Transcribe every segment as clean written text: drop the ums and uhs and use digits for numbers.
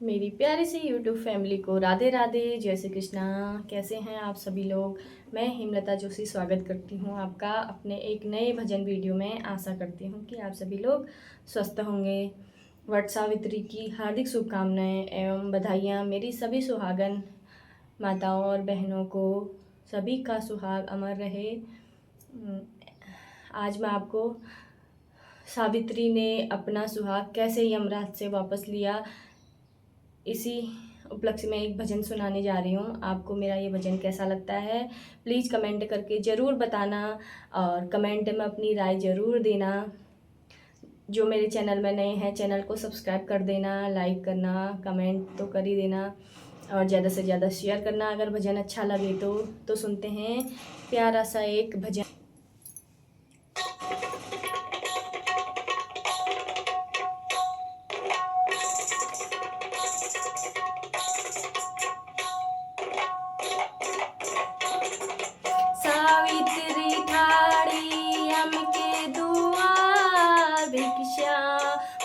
मेरी प्यारी सी YouTube family को राधे राधे, जय श्री कृष्णा। कैसे हैं आप सभी लोग। मैं हेमलता जोशी स्वागत करती हूं आपका अपने एक नए भजन वीडियो में। आशा करती हूं कि आप सभी लोग स्वस्थ होंगे। वट सावित्री की हार्दिक शुभकामनाएं एवं बधाइयाँ मेरी सभी सुहागन माताओं और बहनों को। सभी का सुहाग अमर रहे। आज मैं आपको सावित्री ने अपना सुहाग कैसे यमराज से वापस लिया, इसी उपलक्ष्य में एक भजन सुनाने जा रही हूँ। आपको मेरा ये भजन कैसा लगता है प्लीज़ कमेंट करके ज़रूर बताना, और कमेंट में अपनी राय ज़रूर देना। जो मेरे चैनल में नए हैं चैनल को सब्सक्राइब कर देना, लाइक करना, कमेंट तो कर ही देना, और ज़्यादा से ज़्यादा शेयर करना अगर भजन अच्छा लगे तो सुनते हैं प्यारा सा एक भजन। सावित्री ठाड़ी यम के दुआर, भिक्षा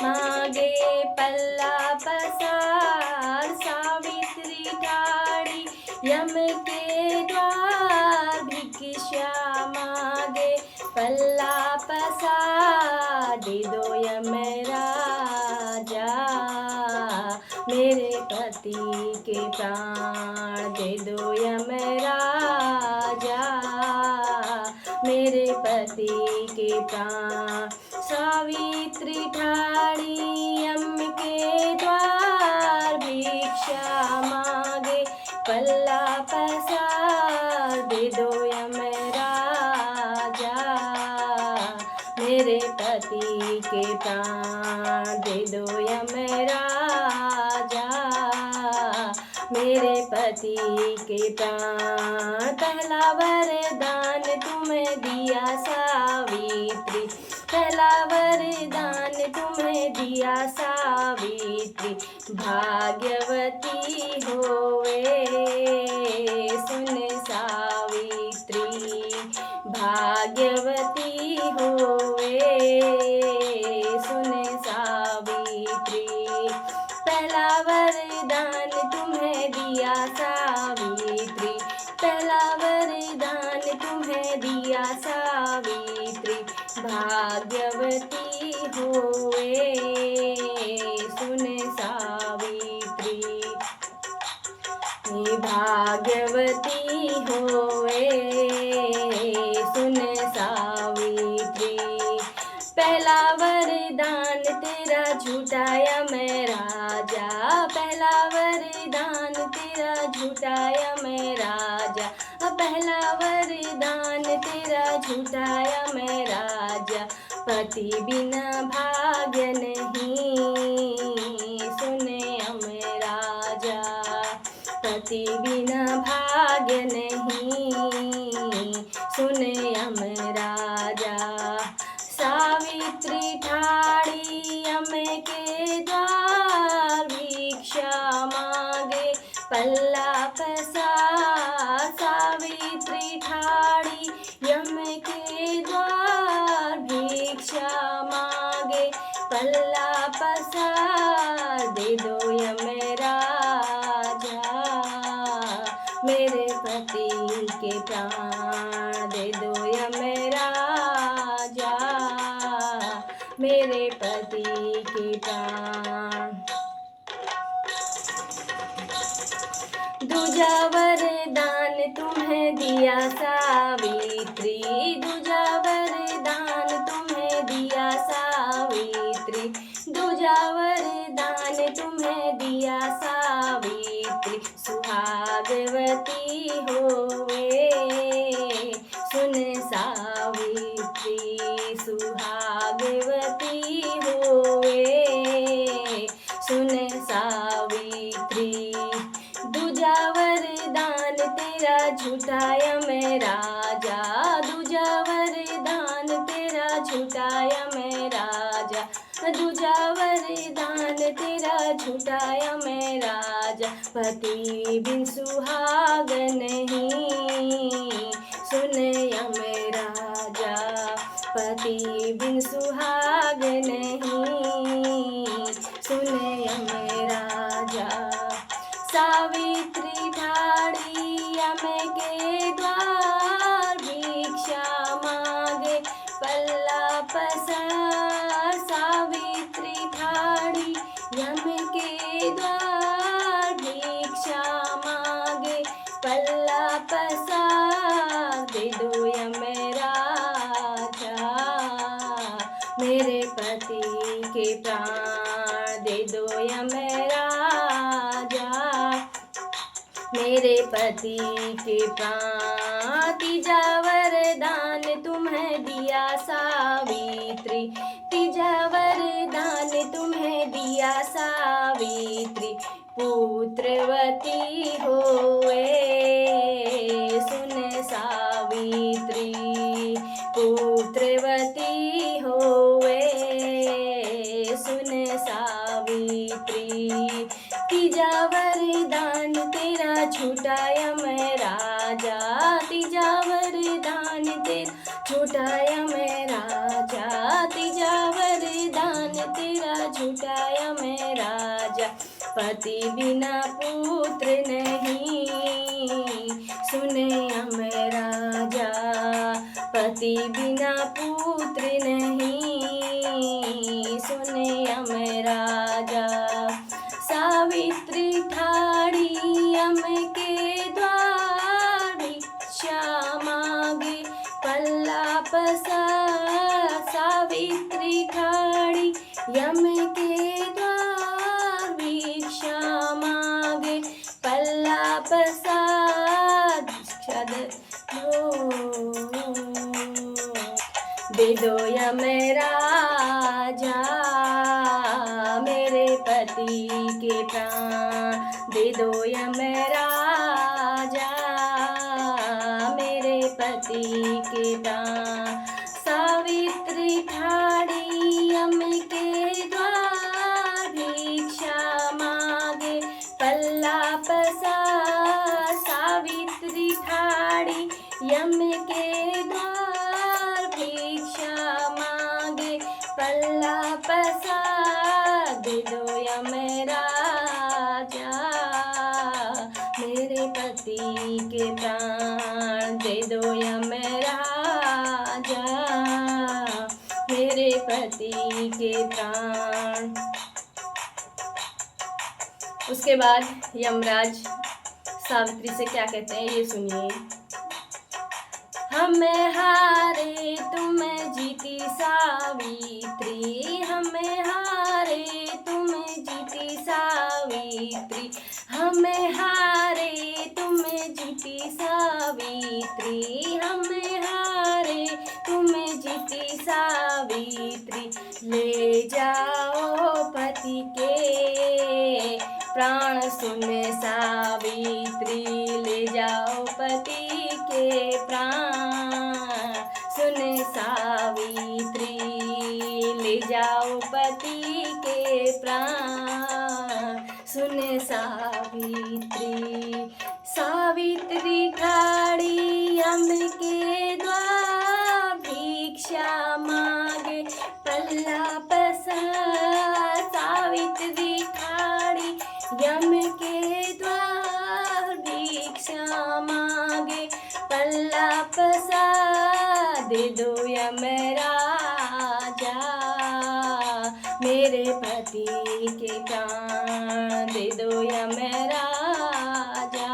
मांगे पल्ला पसार। सावित्री ठाड़ी यम के द्वार, भिक्षा मांगे पल्ला पसार। दे दो यम राजा मेरे पति के प्राण, दे दो यम राजा मेरे पति के प्राण। सावित्री ठाड़ी यम के द्वार, भिक्षा मांगे पल्ला पसार। दे दो यम राजा मेरे पति के प्राण, दे दो यम राजा मेरे पति के प्राण। पहला वरदान तुम्हें दिया सावित्री, पहला वरदान तुम्हें दिया सावित्री। भाग्यवती होवे सुन सावित्री, भाग्यवती होवे सुन सावित्री। पहला वरदान तुम्हें दिया सावित्री, पहला वरदान तुम्हें दिया सावित्री। भाग्यवती होवे सुन सावित्री, भाग्यवती होवे सुन सावित्री। पहला वरदान तेरा झूठाया मैं राजा, पहला वरदान तेरा झूठाया मैं राजा। पहला वरदान तेरा झूठाया मैं राजा। पति बिना भाग्य नहीं सुने अमर राजा, पति बिना भाग्य नहीं सुने अमर राजा। सावित्री ठाड़ी यम के द्वार, भिक्षा मांगे पल्ला पसार। सावित्री ठाड़ी यम के द्वार, भिक्षा मांगे पल्ला पसार। दे दो यम राजा मेरे पति के प्राण, दे दो यम राजा मेरे पति के प्राण। दूजा वरदान तुम्हें दिया सावित्री, दूजा वरदान तुम्हें दिया सावित्री। दूजा वरदान तुम्हें दिया सावित्री। सुहागवती होवे सुन सावित्री, सुहागवती होवे सुन सावित्री। दूजा वरदान तेरा झूठाया मैं राजा, दूजा वरदान तेरा झूठाया मैं राजा। दूजा वरदान तेरा झूठाया मैं राजा। पति बिन सुहाग नहीं सुन यम राजा, पति बिन सुहाग नहीं सुन यम राजा। राजा। सावित्री ठाड़ी यम के द्वार, भिक्षा मांगे पल्ला पसार। सावित्री ठाड़ी यम के द्वार, भिक्षा मांगे पल्ला पसार। दे दो यम राजा मेरे पति के प्राण, दे दो यम राजा मेरे पति के प्राण। तीजा वरदान तुम्हें दिया सावित्री, तीजा वरदान तुम्हें दिया सावित्री। पुत्रवती होए सुन सावित्री, पुत्रवती होए सुन सावित्री। तीजा वरदान तेरा छूटा यम राजा, तीजा वरदान तेरा छूटा यम राजा। तीजा वरदान तेरा छूटा यम राजा। पति बिना पुत्र नहीं सुन यम राजा, पति बिना पुत्र नहीं सुन यम राजा। सावित्री ठाड़ी यम के द्वार, भिक्षा मांगे पल्ला पसार। सावित्री ठाड़ी यम के द्वार, भिक्षा मांगे पल्ला पसार। भिक्षा दे दो यम राजा मेरे पति के प्राण, दे दो यम राजा मेरे पति के प्राण। सावित्री ठाड़ी यम के द्वार, भिक्षा मांगे पल्ला पसार। सावित्री ठाड़ी यम के द्वार, भिक्षा मांगे पल्ला पसार। दे दो यम राजा मेरे पति के प्राण, दे दो यम राजा मेरे पति के प्राण। उसके बाद यमराज सावित्री से क्या कहते हैं ये सुनिए। हम हारे तुम जीती सावित्री, हम हारे तुम जीती सावित्री। हम हारे तुम जीती सावित्री, हम हारे तुम जीती सावित्री। ले जाओ पति के प्राण सुन सावित्री, ले जाओ पति के प्राण सुन सावित्री। ले जाओ पति के प्राण सुन सावित्री। सावित्री ठाड़ी यम के द्वार, भिक्षा मांगे पल्ला पसार। सावित्री ठाड़ी यम के द्वार, भिक्षा मांगे पल्ला पसार। दे दो यम राजा मेरे पति के प्राण, दे दो यम राजा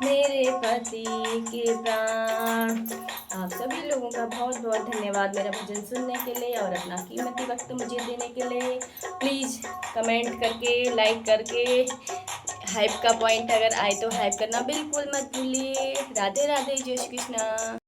मेरे पति के प्राण। आप सभी लोगों का बहुत बहुत धन्यवाद मेरा भजन सुनने के लिए और अपना कीमती वक्त मुझे देने के लिए। प्लीज़ कमेंट करके, लाइक करके, हाइप का पॉइंट अगर आए तो हाइप करना बिल्कुल मत भूलिए। राधे राधे, जय श्री कृष्णा।